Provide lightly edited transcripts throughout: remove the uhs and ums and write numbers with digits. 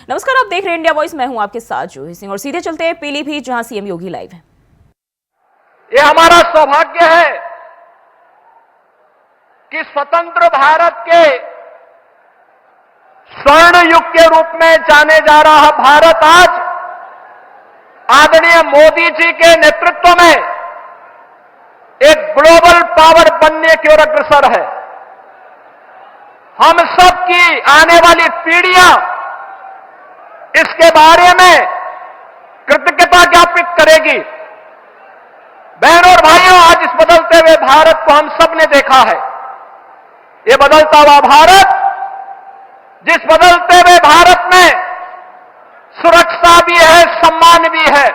नमस्कार, आप देख रहे हैं इंडिया वॉइस। मैं हूं आपके साथ जूही सिंह और सीधे चलते हैं पीलीभीत, जहां सीएम योगी लाइव है। ये हमारा सौभाग्य है कि स्वतंत्र भारत के स्वर्ण युग के रूप में जाने जा रहा भारत आज आदरणीय मोदी जी के नेतृत्व में एक ग्लोबल पावर बनने की ओर अग्रसर है। हम सब की आने वाली पीढ़ियां इसके बारे में कृतज्ञता ज्ञापित करेगी। बहनों और भाइयों, आज इस बदलते हुए भारत को हम सब ने देखा है। ये बदलता हुआ भारत, जिस बदलते हुए भारत में सुरक्षा भी है, सम्मान भी है,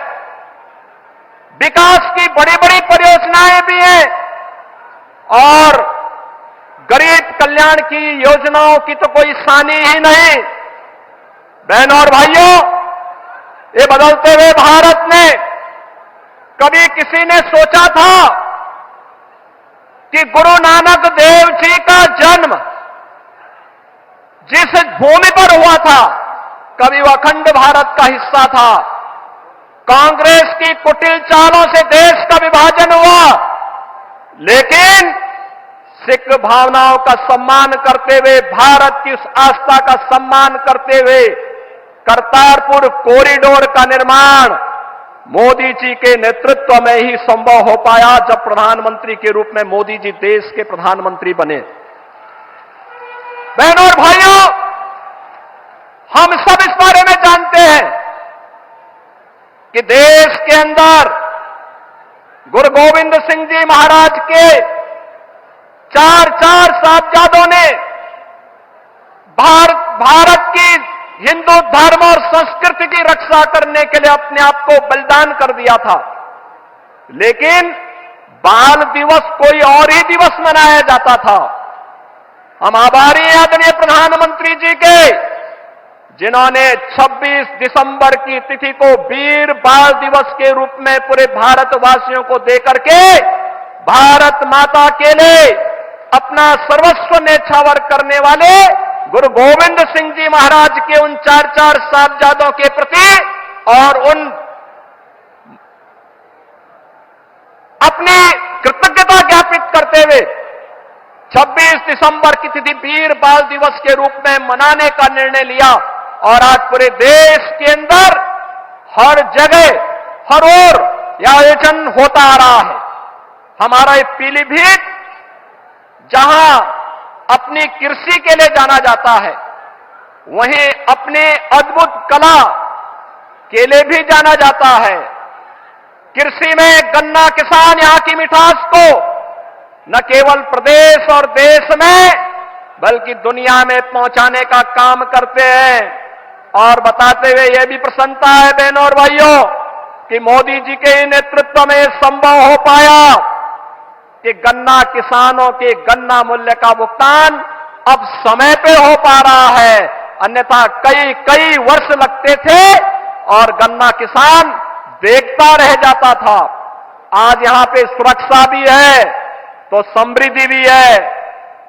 विकास की बड़ी बड़ी परियोजनाएं भी हैं और गरीब कल्याण की योजनाओं की तो कोई सानी ही नहीं। बहनों और भाइयों, ये बदलते हुए भारत में कभी किसी ने सोचा था कि गुरु नानक देव जी का जन्म जिस भूमि पर हुआ था, कभी वह अखंड भारत का हिस्सा था। कांग्रेस की कुटिल चालों से देश का विभाजन हुआ, लेकिन सिख भावनाओं का सम्मान करते हुए, भारत की उस आस्था का सम्मान करते हुए करतारपुर कॉरिडोर का निर्माण मोदी जी के नेतृत्व में ही संभव हो पाया, जब प्रधानमंत्री के रूप में मोदी जी देश के प्रधानमंत्री बने। बहनों और भाइयों, हम सब इस बारे में जानते हैं कि देश के अंदर गुरु गोविंद सिंह जी महाराज के चार साहबजादों ने भारत की हिंदू धर्म और संस्कृति की रक्षा करने के लिए अपने आप को बलिदान कर दिया था। लेकिन बाल दिवस कोई और ही दिवस मनाया जाता था। हम आभारी हैं आदरणीय प्रधानमंत्री जी के, जिन्होंने 26 दिसंबर की तिथि को वीर बाल दिवस के रूप में पूरे भारतवासियों को देकर के भारत माता के लिए अपना सर्वस्व न्यौछावर करने वाले गुरु गोविंद सिंह जी महाराज के उन चार साहबजादों के प्रति और उन अपनी कृतज्ञता ज्ञापित करते हुए 26 दिसंबर की तिथि वीर बाल दिवस के रूप में मनाने का निर्णय लिया। और आज पूरे देश के अंदर हर जगह हर ओर यह आयोजन होता आ रहा है। हमारा ये पीलीभीत, जहां अपनी कृषि के लिए जाना जाता है, वहीं अपने अद्भुत कला के लिए भी जाना जाता है। कृषि में गन्ना किसान यहां की मिठास को न केवल प्रदेश और देश में बल्कि दुनिया में पहुंचाने का काम करते हैं। और बताते हुए यह भी प्रसन्नता है बहनों और भाइयों कि मोदी जी के नेतृत्व में संभव हो पाया कि गन्ना किसानों के गन्ना मूल्य का भुगतान अब समय पे हो पा रहा है। अन्यथा कई वर्ष लगते थे और गन्ना किसान देखता रह जाता था। आज यहां पे सुरक्षा भी है तो समृद्धि भी है।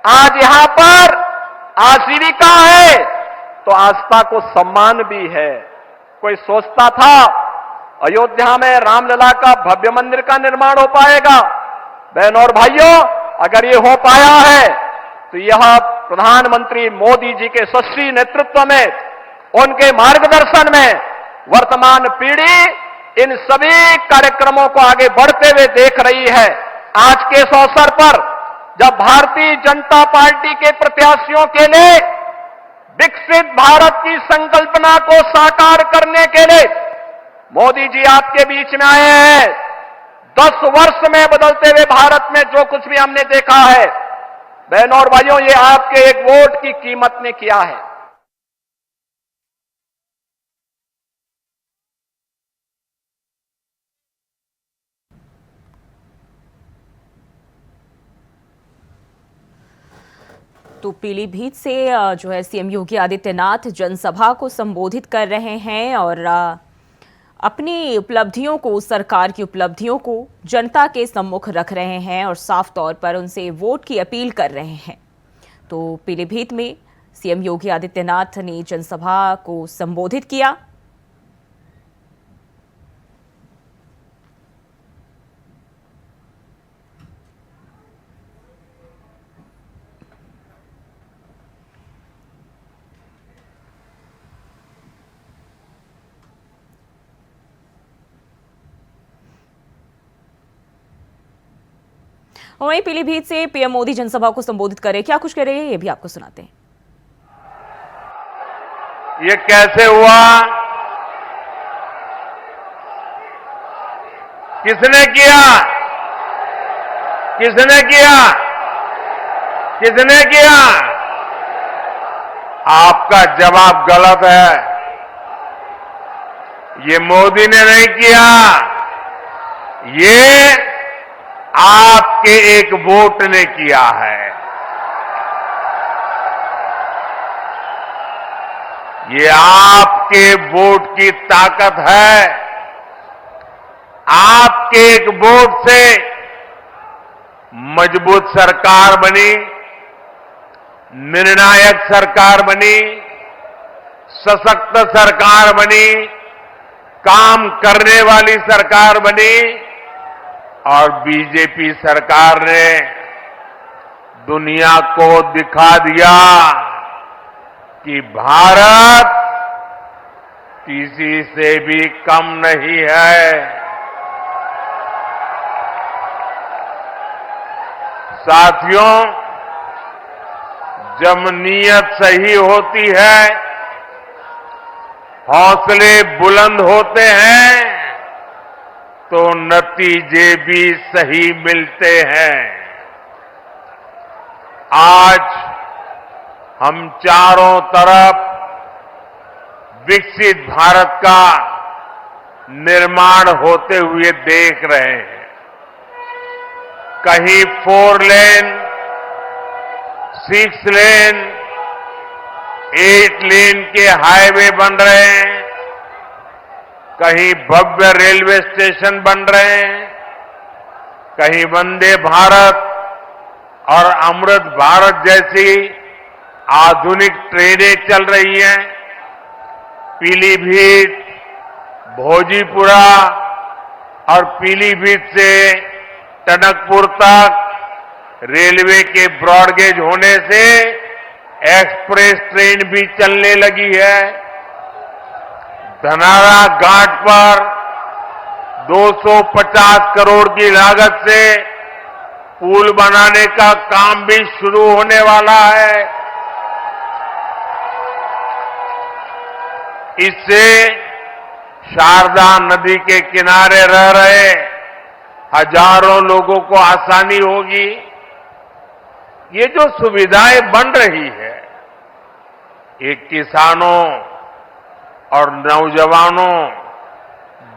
आज यहां पर आजीविका है तो आस्था को सम्मान भी है। कोई सोचता था अयोध्या में रामलला का भव्य मंदिर का निर्माण हो पाएगा? बहनों और भाइयों, अगर ये हो पाया है तो यह प्रधानमंत्री मोदी जी के यशस्वी नेतृत्व में, उनके मार्गदर्शन में वर्तमान पीढ़ी इन सभी कार्यक्रमों को आगे बढ़ते हुए देख रही है। आज के इस अवसर पर जब भारतीय जनता पार्टी के प्रत्याशियों के लिए विकसित भारत की संकल्पना को साकार करने के लिए मोदी जी आपके बीच में आए हैं, 10 वर्ष में बदलते हुए भारत में जो कुछ भी हमने देखा है, बहनों और भाइयों, ये आपके एक वोट की कीमत ने किया है। तो पीलीभीत से जो है सीएम योगी आदित्यनाथ जनसभा को संबोधित कर रहे हैं और अपनी उपलब्धियों को, सरकार की उपलब्धियों को जनता के सम्मुख रख रहे हैं और साफ तौर पर उनसे वोट की अपील कर रहे हैं। तो पीलीभीत में सीएम योगी आदित्यनाथ ने जनसभा को संबोधित किया। वहीं पीलीभीत से पीएम मोदी जनसभा को संबोधित करे, क्या कुछ कह रहे हैं ये भी आपको सुनाते हैं। ये कैसे हुआ, किसने किया, किसने किया, किसने किया? आपका जवाब गलत है। ये मोदी ने नहीं किया, ये आपके एक वोट ने किया है। ये आपके वोट की ताकत है। आपके एक वोट से मजबूत सरकार बनी, निर्णायक सरकार बनी, सशक्त सरकार बनी, काम करने वाली सरकार बनी और बीजेपी सरकार ने दुनिया को दिखा दिया कि भारत किसी से भी कम नहीं है। साथियों, जब नीयत सही होती है, हौसले बुलंद होते हैं, तो नतीजे भी सही मिलते हैं। आज हम चारों तरफ विकसित भारत का निर्माण होते हुए देख रहे हैं। कहीं 4 लेन, 6 लेन, 8 लेन के हाईवे बन रहे हैं, कहीं भव्य रेलवे स्टेशन बन रहे हैं, कहीं वंदे भारत और अमृत भारत जैसी आधुनिक ट्रेनें चल रही हैं। पीलीभीत, भोजीपुरा और पीलीभीत से टनकपुर तक रेलवे के ब्रॉडगेज होने से एक्सप्रेस ट्रेन भी चलने लगी है। धनारा घाट पर 250 करोड़ की लागत से पुल बनाने का काम भी शुरू होने वाला है। इससे शारदा नदी के किनारे रह रहे हजारों लोगों को आसानी होगी। ये जो सुविधाएं बन रही है, ये किसानों और नौजवानों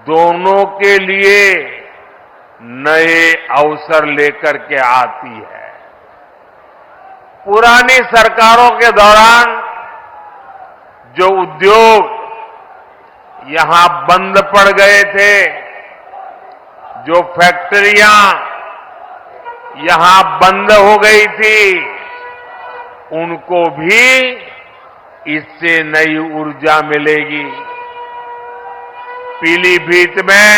दोनों के लिए नए अवसर लेकर के आती है। पुरानी सरकारों के दौरान जो उद्योग यहां बंद पड़ गए थे, जो फैक्ट्रियां यहां बंद हो गई थी, उनको भी इससे नई ऊर्जा मिलेगी। पीलीभीत में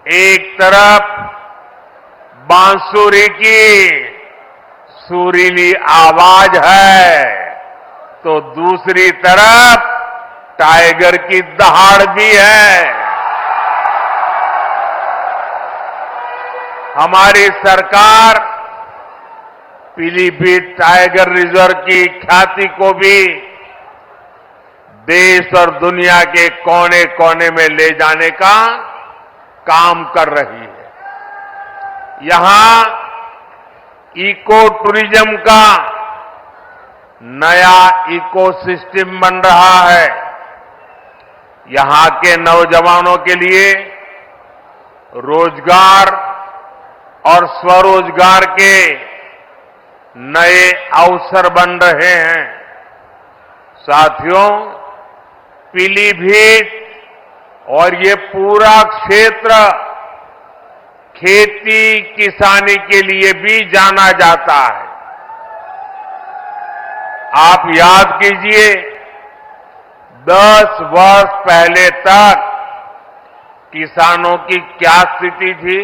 एक तरफ बांसुरी की सुरीली आवाज है, तो दूसरी तरफ टाइगर की दहाड़ भी है। हमारी सरकार पीलीभीत टाइगर रिजर्व की ख्याति को भी देश और दुनिया के कोने कोने में ले जाने का काम कर रही है। यहां इको टूरिज्म का नया इकोसिस्टम बन रहा है। यहां के नौजवानों के लिए रोजगार और स्वरोजगार के नए अवसर बन रहे हैं। साथियों, पीलीभीत और ये पूरा क्षेत्र खेती किसानी के लिए भी जाना जाता है। आप याद कीजिए 10 वर्ष पहले तक किसानों की क्या स्थिति थी।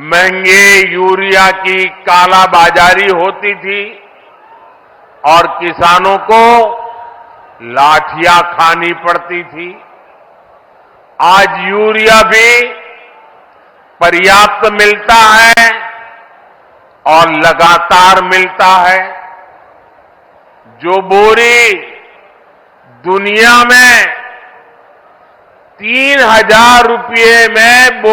महंगे यूरिया की कालाबाजारी होती थी और किसानों को लाठियां खानी पड़ती थी। आज यूरिया भी पर्याप्त मिलता है और लगातार मिलता है। जो बोरी दुनिया में 3,000 रुपये में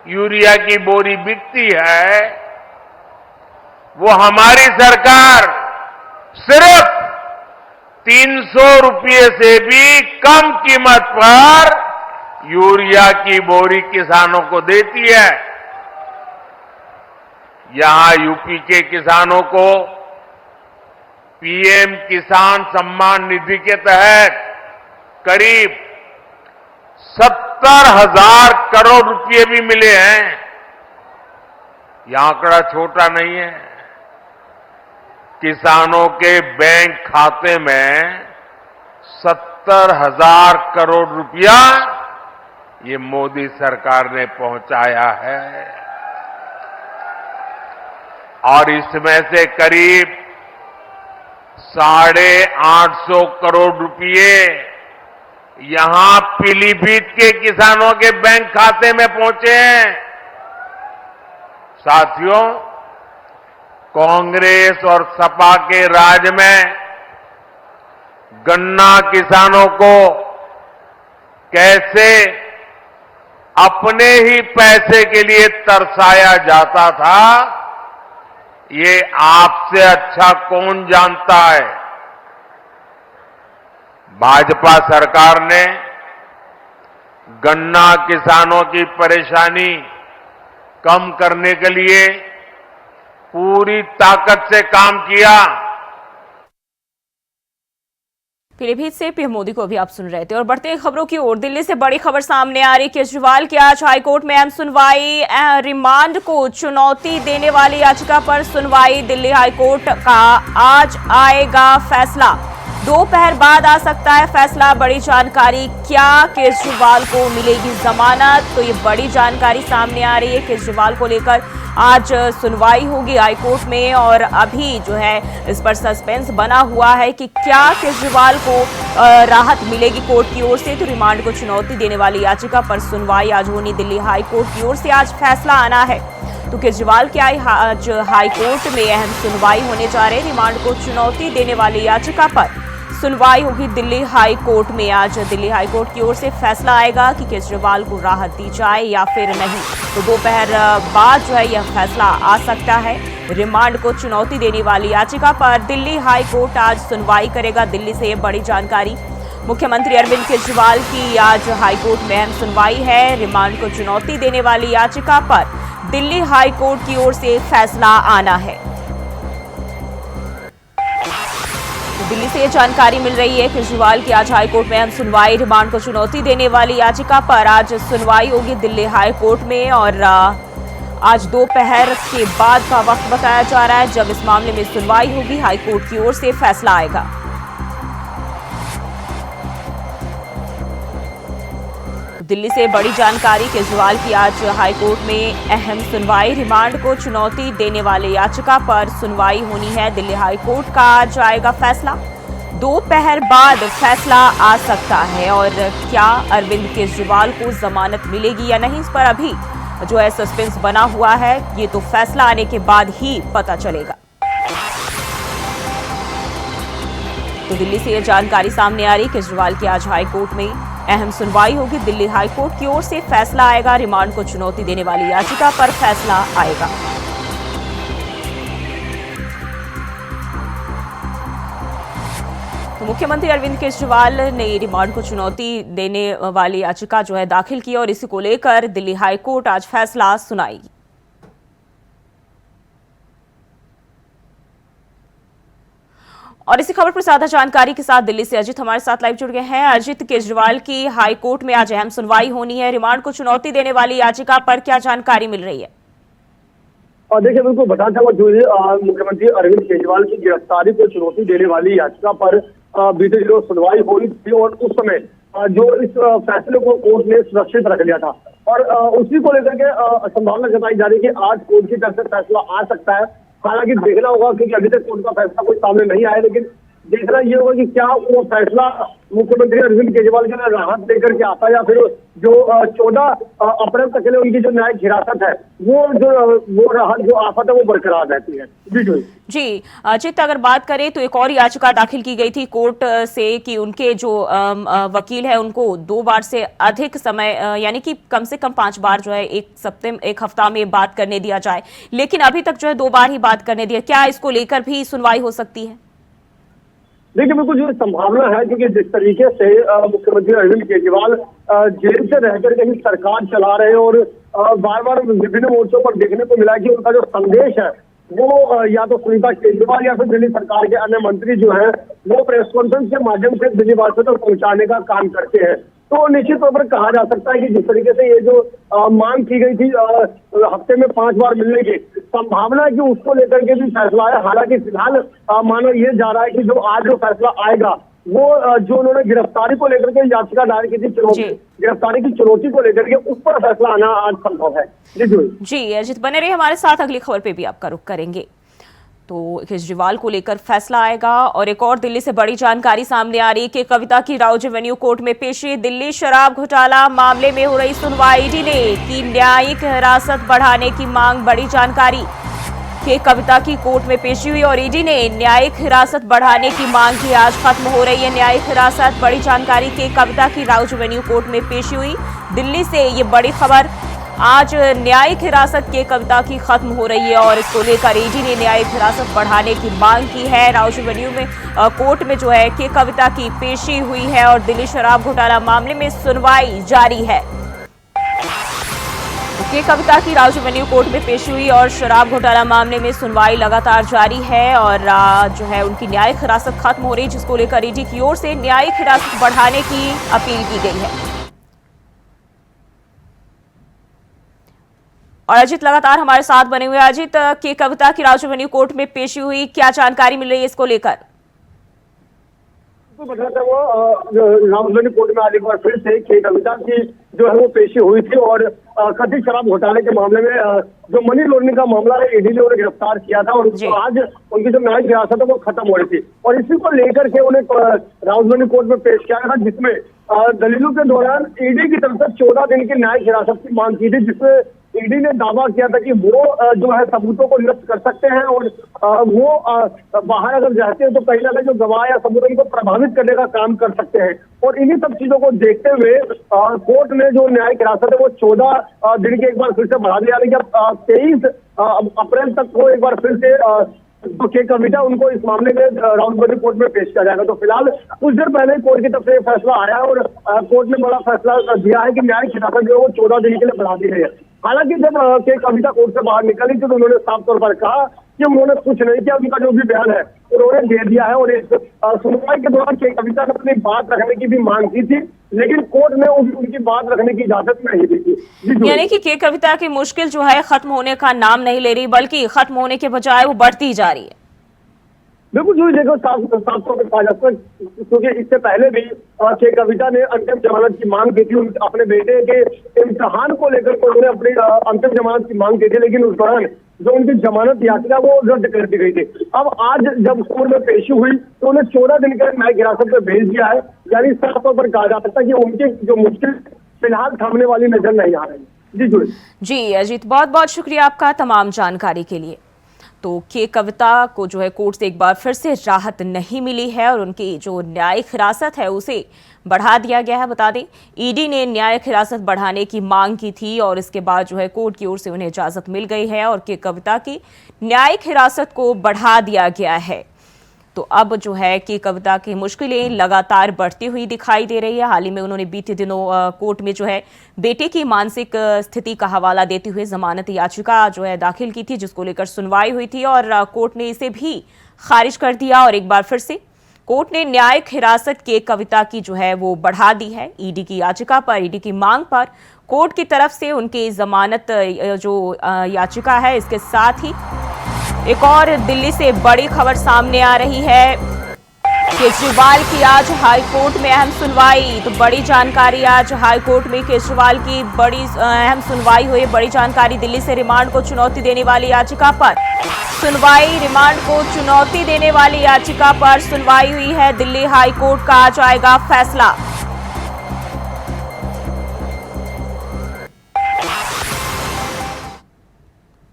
यूरिया की बोरी बिकती है, वो हमारी सरकार सिर्फ 300 रुपये से भी कम कीमत पर यूरिया की बोरी किसानों को देती है। यहां यूपी के किसानों को पीएम किसान सम्मान निधि के तहत करीब 70,000 करोड़ रुपए भी मिले हैं। यह आंकड़ा छोटा नहीं है। किसानों के बैंक खाते में 70,000 करोड़ रुपया ये मोदी सरकार ने पहुंचाया है और इसमें से करीब 850 करोड़ रुपये यहां पीलीभीत के किसानों के बैंक खाते में पहुंचे हैं। साथियों, कांग्रेस और सपा के राज में गन्ना किसानों को कैसे अपने ही पैसे के लिए तरसाया जाता था, ये आपसे अच्छा कौन जानता है। भाजपा सरकार ने गन्ना किसानों की परेशानी कम करने के लिए पूरी ताकत से काम किया। पीलीभीत से पीएम मोदी को भी आप सुन रहे थे। और बढ़ते खबरों की ओर, दिल्ली से बड़ी खबर सामने आ रही। केजरीवाल की आज हाईकोर्ट में अहम सुनवाई। रिमांड को चुनौती देने वाली याचिका पर सुनवाई। दिल्ली हाईकोर्ट का आज आएगा फैसला। दोपहर बाद आ सकता है फैसला। बड़ी जानकारी, क्या केजरीवाल को मिलेगी जमानत? तो ये बड़ी जानकारी सामने आ रही है। केजरीवाल को लेकर आज सुनवाई होगी हाईकोर्ट में और अभी जो है इस पर सस्पेंस बना हुआ है कि क्या केजरीवाल को राहत मिलेगी कोर्ट की ओर से। तो रिमांड को चुनौती देने वाली याचिका पर सुनवाई आज होनी। दिल्ली हाईकोर्ट की ओर से आज फैसला आना है। तो केजरीवाल की आज हाईकोर्ट में अहम सुनवाई होने जा रही है। रिमांड को चुनौती देने वाली याचिका पर सुनवाई होगी दिल्ली हाई कोर्ट में। आज दिल्ली हाई कोर्ट की ओर से फैसला आएगा कि केजरीवाल को राहत दी जाए या फिर नहीं। तो दोपहर बाद जो है यह फैसला आ सकता है। रिमांड को चुनौती देने वाली याचिका पर दिल्ली हाई कोर्ट आज सुनवाई करेगा। दिल्ली से ये बड़ी जानकारी। मुख्यमंत्री अरविंद केजरीवाल की आज हाई कोर्ट में अहम सुनवाई है। रिमांड को चुनौती देने वाली याचिका पर दिल्ली हाई कोर्ट की ओर से फैसला आना है। दिल्ली से ये जानकारी मिल रही है। केजरीवाल की आज हाईकोर्ट में अहम सुनवाई। रिमांड को चुनौती देने वाली याचिका पर आज सुनवाई होगी दिल्ली हाई कोर्ट में और आज दोपहर के बाद का वक्त बताया जा रहा है जब इस मामले में सुनवाई होगी। हाईकोर्ट की ओर से फैसला आएगा। दिल्ली से बड़ी जानकारी। केजरीवाल की आज हाईकोर्ट में अहम सुनवाई। रिमांड को चुनौती देने वाले याचिका पर सुनवाई होनी है। दिल्ली हाईकोर्ट का आज आएगा फैसला। दोपहर बाद फैसला आ सकता है और क्या अरविंद केजरीवाल को जमानत मिलेगी या नहीं, इस पर अभी जो है सस्पेंस बना हुआ है। ये तो फैसला आने के बाद ही पता चलेगा। तो दिल्ली से यह जानकारी सामने आ रही। केजरीवाल की आज हाईकोर्ट में अहम सुनवाई होगी। दिल्ली हाईकोर्ट की ओर से फैसला आएगा। रिमांड को चुनौती देने वाली याचिका पर फैसला आएगा। तो मुख्यमंत्री अरविंद केजरीवाल ने रिमांड को चुनौती देने वाली याचिका जो है दाखिल की और इसी को लेकर दिल्ली हाईकोर्ट आज फैसला सुनाएगी। और इसी खबर पर ज्यादा जानकारी के साथ दिल्ली से अजित हमारे साथ लाइव जुड़ गए हैं। अजित, केजरीवाल की हाई कोर्ट में आज अहम सुनवाई होनी है। रिमांड को चुनौती देने वाली याचिका पर क्या जानकारी मिल रही है? और देखिए बिल्कुल बताना चाहूंगा जो मुख्यमंत्री अरविंद केजरीवाल की गिरफ्तारी को चुनौती देने वाली याचिका पर बीते दिनों सुनवाई हो रही थी और उस समय जो इस फैसले को कोर्ट ने सुरक्षित रख लिया था और उसी को लेकर के संभावना जताई जा रही है कि आज कोर्ट की तरफ से फैसला आ सकता है। हालांकि देखना होगा क्योंकि अभी तक कोर्ट का फैसला कोई सामने नहीं आया, लेकिन देखना ये होगा कि क्या वो फैसला मुख्यमंत्री अरविंद केजरीवाल के लिए राहत देकर के आता है या फिर जो 14 अप्रैल तक के लिए उनकी जो न्यायिक हिरासत है वो राहत जो आफत है वो बरकरार रहती है। जी अजित, अगर बात करें तो एक और याचिका दाखिल की गई थी कोर्ट से कि उनके जो वकील है उनको 2 बार से अधिक समय यानी कि कम से कम 5 बार जो है एक हफ्ता में बात करने दिया जाए, लेकिन अभी तक जो है 2 बार ही बात करने दिया। क्या इसको लेकर भी सुनवाई हो सकती है? देखिए बिल्कुल जो संभावना है क्योंकि जिस तरीके से मुख्यमंत्री अरविंद केजरीवाल जेल से रहकर के ही सरकार चला रहे हैं और बार बार विभिन्न मोर्चों पर देखने को मिला कि उनका जो संदेश है वो या तो सुनीता केजरीवाल या फिर दिल्ली सरकार के अन्य मंत्री जो है वो प्रेस कॉन्फ्रेंस के माध्यम से दिल्ली वासियों तक पहुंचाने का काम करते हैं। तो निश्चित तौर पर कहा जा सकता है कि जिस तरीके से ये जो मांग की गई थी हफ्ते में 5 बार मिलने की संभावना है कि उसको लेकर के भी फैसला है। हालांकि फिलहाल माना यह जा रहा है कि जो आज जो फैसला आएगा वो जो उन्होंने गिरफ्तारी को लेकर के याचिका दायर की थी गिरफ्तारी की चुनौती को लेकर के उस पर फैसला आना आज संभव है। जी अजित बने रहिए हमारे साथ, अगली खबर पे भी आपका रुख करेंगे। तो केजरीवाल को लेकर फैसला आएगा और एक और दिल्ली से बड़ी जानकारी सामने आ रही है कि कविता की राउज एवेन्यू कोर्ट में पेशी। दिल्ली शराब घोटाला मामले में हो रही सुनवाई। ईडी ने की न्यायिक हिरासत बढ़ाने की मांग। बड़ी जानकारी कि कविता की कोर्ट में पेशी हुई और ईडी ने न्यायिक हिरासत बढ़ाने की मांग की। आज खत्म हो रही है न्यायिक हिरासत। बड़ी जानकारी कि कविता की राउज एवेन्यू कोर्ट में पेशी हुई। दिल्ली से ये बड़ी खबर। आज न्यायिक हिरासत के कविता की खत्म हो रही है और इसको लेकर ईडी ने न्यायिक हिरासत बढ़ाने की मांग की है। राउज एवेन्यू में कोर्ट में जो है कि कविता की पेशी हुई है और दिल्ली शराब घोटाला मामले में सुनवाई जारी है। के कविता की राउज एवेन्यू कोर्ट में पेशी हुई और शराब घोटाला मामले में सुनवाई लगातार जारी है और जो है उनकी न्यायिक हिरासत खत्म हो रही है, जिसको लेकर ईडी की ओर से न्यायिक हिरासत बढ़ाने की अपील की गई है। और अजित लगातार हमारे साथ बने हुए। अजित, के कविता की राउज एवेन्यू कोर्ट में पेशी हुई, क्या जानकारी मिल रही है इसको लेकर? तो बताता हुआ राउज एवेन्यू कोर्ट में आज एक बार फिर से के कविता की जो है वो पेशी हुई थी और कथित शराब घोटाले के मामले में जो मनी लॉन्ड्रिंग का मामला है ईडी ने उन्हें गिरफ्तार किया था और आज उनकी जो न्यायिक हिरासत है वो खत्म हो रही थी और इसी को लेकर के उन्हें राउज एवेन्यू कोर्ट में पेश किया था, जिसमें दलीलों के दौरान ईडी की तरफ से 14 दिन की न्यायिक हिरासत की मांग की थी, जिसमें ईडी ने दावा किया था कि वो जो है सबूतों को निरस्त कर सकते हैं और वो बाहर अगर जाते हैं तो कहीं ना कहीं जो गवाह या सबूत उनको प्रभावित करने का काम कर सकते हैं। और इन्हीं सब चीजों को देखते हुए कोर्ट ने जो न्यायिक हिरासत है वो 14 दिन की एक बार फिर से बढ़ा दिया, लेकिन 23 अप्रैल तक को एक बार फिर से तो के कविता उनको इस मामले में राउज एवेन्यू कोर्ट में पेश किया जाएगा। तो फिलहाल कुछ देर पहले कोर्ट की तरफ से फैसला आया और कोर्ट ने बड़ा फैसला दिया है कि न्यायिक हिरासत जो है वो 14 दिन के लिए बढ़ा दी गई है। हालांकि जब के कविता कोर्ट से बाहर निकली तो उन्होंने साफ तौर पर कहा कि उन्होंने कुछ नहीं किया, उनका जो भी बयान है उन्होंने दे दिया है और इस सुनवाई के दौरान के कविता ने अपनी बात रखने की भी मांग की थी, लेकिन कोर्ट ने उनकी बात रखने की इजाजत नहीं दी थी। यानी कि के कविता की मुश्किल जो है खत्म होने का नाम नहीं ले रही, बल्कि खत्म होने के बजाय वो बढ़ती जा रही है। बिल्कुल जो देखो साफ तौर पर कहा जाता है क्योंकि इससे पहले भी के कविता ने अंतिम जमानत की मांग की थी। अपने बेटे के इम्तिहान को लेकर उन्होंने अपनी अंतिम जमानत की मांग की थी, लेकिन उस दौरान जो उनकी जमानत याचिका वो रद्द कर दी गई थी। अब आज जब कोर्ट में पेशी हुई तो उन्हें 14 दिन के न्यायिक हिरासत में भेज दिया है। यानी साफ तौर पर कहा जा सकता है कि उनकी जो मुश्किल फिलहाल थमने वाली नजर नहीं आ रही। जी अजीत, बहुत बहुत शुक्रिया आपका तमाम जानकारी के लिए। तो के कविता को जो है कोर्ट से एक बार फिर से राहत नहीं मिली है और उनकी जो न्यायिक हिरासत है उसे बढ़ा दिया गया है। बता दें ईडी ने न्यायिक हिरासत बढ़ाने की मांग की थी और इसके बाद जो है कोर्ट की ओर से उन्हें इजाजत मिल गई है और के कविता की न्यायिक हिरासत को बढ़ा दिया गया है। तो अब जो है कि कविता की मुश्किलें लगातार बढ़ती हुई दिखाई दे रही है। हाल ही में उन्होंने बीते दिनों कोर्ट में जो है बेटे की मानसिक स्थिति का हवाला देते हुए जमानत याचिका जो है दाखिल की थी, जिसको लेकर सुनवाई हुई थी और कोर्ट ने इसे भी खारिज कर दिया और एक बार फिर से कोर्ट ने न्यायिक हिरासत के कविता की जो है वो बढ़ा दी है। ईडी की याचिका पर, ईडी की मांग पर कोर्ट की तरफ से उनकी जमानत जो याचिका है, इसके साथ ही एक और दिल्ली से बड़ी खबर सामने आ रही है। केजरीवाल की आज हाई कोर्ट में अहम सुनवाई। तो बड़ी जानकारी आज हाई कोर्ट में केजरीवाल की बड़ी अहम सुनवाई हुई। बड़ी जानकारी दिल्ली से रिमांड को चुनौती देने वाली याचिका पर सुनवाई। रिमांड को चुनौती देने वाली याचिका पर सुनवाई हुई है। दिल्ली हाई कोर्ट का आज आएगा फैसला।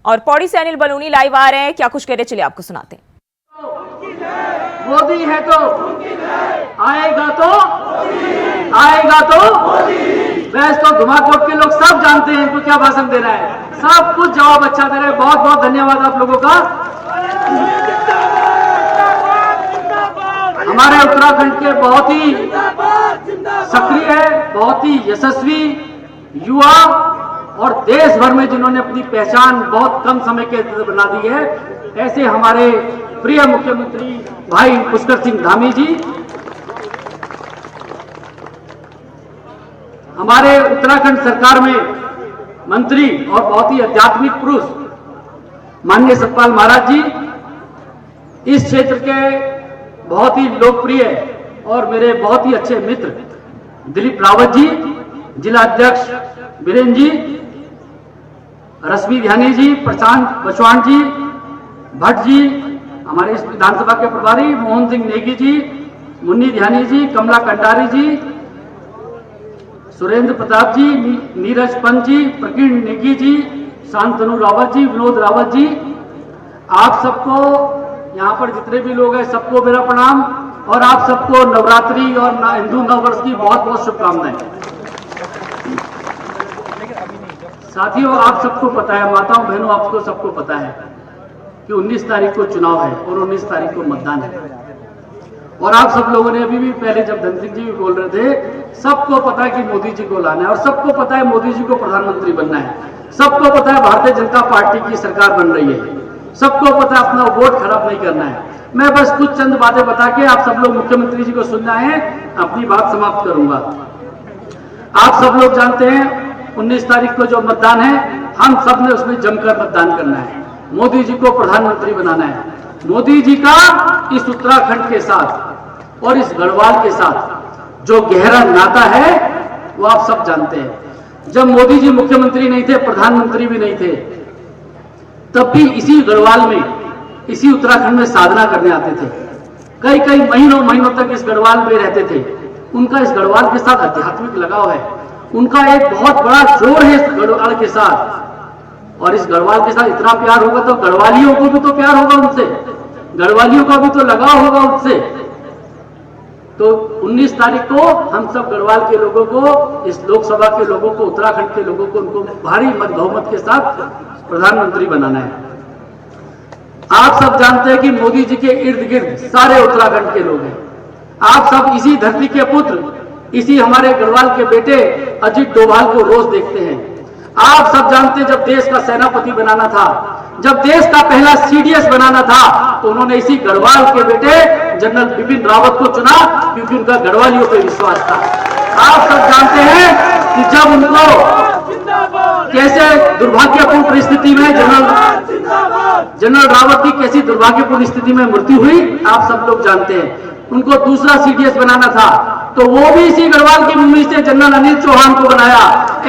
और पौड़ी से अनिल बलूनी लाइव आ रहे हैं, क्या कुछ कह रहे, चलिए आपको सुनाते हैं। मोदी है तो आएगा तो वैसे तो घुमाकोट के लोग सब जानते हैं इनको क्या भाषण देना है, सब कुछ जवाब अच्छा दे रहे हैं। बहुत बहुत धन्यवाद आप लोगों का। हमारे उत्तराखंड के बहुत ही सक्रिय, बहुत ही यशस्वी युवा और देश भर में जिन्होंने अपनी पहचान बहुत कम समय के अंदर बना दी है, ऐसे हमारे प्रिय मुख्यमंत्री भाई पुष्कर सिंह धामी जी, हमारे उत्तराखंड सरकार में मंत्री और बहुत ही आध्यात्मिक पुरुष माननीय सतपाल महाराज जी, इस क्षेत्र के बहुत ही लोकप्रिय और मेरे बहुत ही अच्छे मित्र दिलीप रावत जी, जिला अध्यक्ष बीरेन जी, रश्मि ध्यानी जी, प्रशांत बसवान जी, भट्ट जी, हमारे इस विधानसभा के प्रभारी मोहन सिंह नेगी जी, मुन्नी ध्यानी जी, कमला कंडारी जी, सुरेंद्र प्रताप जी, नीरज पंत जी, प्रकीण नेगी जी, शांतनु रावत जी, विनोद रावत जी, आप सबको यहाँ पर जितने भी लोग हैं सबको मेरा प्रणाम और आप सबको नवरात्रि और हिंदू नववर्ष की बहुत बहुत शुभकामनाएं। साथियों, आप सबको पता है, माताओं बहनों आपको सबको पता है कि 19 तारीख को चुनाव है और 19 तारीख को मतदान है। और आप सब लोगों ने अभी भी पहले जब धन सिंह जी भी बोल रहे थे, सबको पता है कि मोदी जी को लाना है और सबको पता है मोदी जी को प्रधानमंत्री बनना है। सबको पता है भारतीय जनता पार्टी की सरकार बन रही है। सबको पता है अपना वोट खराब नहीं करना है। मैं बस कुछ चंद बातें बता के आप सब लोग मुख्यमंत्री जी को सुनना है, अपनी बात समाप्त करूंगा। आप सब लोग जानते हैं 19 तारीख को जो मतदान है, हम सब ने उसमें जमकर मतदान करना है। मोदी जी को प्रधानमंत्री बनाना है। मोदी जी का इस उत्तराखंड के साथ और इस गढ़वाल के साथ जो गहरा नाता है वो आप सब जानते हैं। जब मोदी जी मुख्यमंत्री नहीं थे, प्रधानमंत्री भी नहीं थे, तब भी इसी गढ़वाल में, इसी उत्तराखंड में साधना करने आते थे। कई कई महीनों तक इस गढ़वाल में रहते थे। उनका इस गढ़वाल के साथ आध्यात्मिक लगाव है। उनका एक बहुत बड़ा जोर है इस गढ़वाल के साथ। और इस गढ़वाल के साथ इतना प्यार होगा तो गढ़वालियों को भी तो प्यार होगा उनसे, गढ़वालियों का भी तो लगाव होगा उनसे। तो 19 तारीख को हम सब गढ़वाल के लोगों को, इस लोकसभा के लोगों को, उत्तराखंड के लोगों को, उनको भारी बहुमत के साथ प्रधानमंत्री बनाना है। आप सब जानते हैं कि मोदी जी के इर्द गिर्द सारे उत्तराखंड के लोग हैं। आप सब इसी धरती के पुत्र, इसी हमारे गढ़वाल के बेटे अजीत डोभाल को रोज देखते हैं। आप सब जानते हैं जब देश का सेनापति बनाना था, जब देश का पहला सीडीएस बनाना था, तो उन्होंने इसी गढ़वाल के बेटे जनरल बिपिन रावत को चुना, क्योंकि उनका गढ़वालियों पर विश्वास था। आप सब जानते हैं कि जब उनको कैसे दुर्भाग्यपूर्ण परिस्थिति में जनरल रावत की कैसी दुर्भाग्यपूर्ण स्थिति में मृत्यु हुई, आप सब लोग जानते हैं। उनको दूसरा सीडीएस बनाना था, तो वो भी इसी गढ़वाल की भूमि से जनरल अनिल चौहान को बनाया।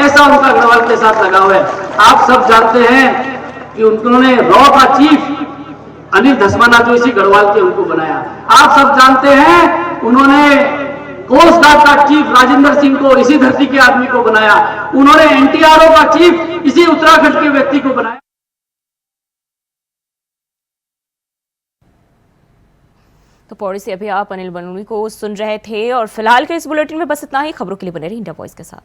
ऐसा उनका गढ़वाल के साथ लगाव है। आप सब जानते हैं कि उन्होंने रॉ का चीफ अनिल धस्माना जो इसी गढ़वाल के उनको बनाया। आप सब जानते हैं उन्होंने कोस्ट गार्ड का चीफ राजेंद्र सिंह को इसी धरती के आदमी को बनाया। उन्होंने एनटीआरओ का चीफ इसी उत्तराखंड के व्यक्ति को बनाया। तो पौड़ी से अभी आप अनिल बलूनी को सुन रहे थे। और फिलहाल के इस बुलेटिन में बस इतना ही। खबरों के लिए बने रहिए इंडिया वॉइस के साथ।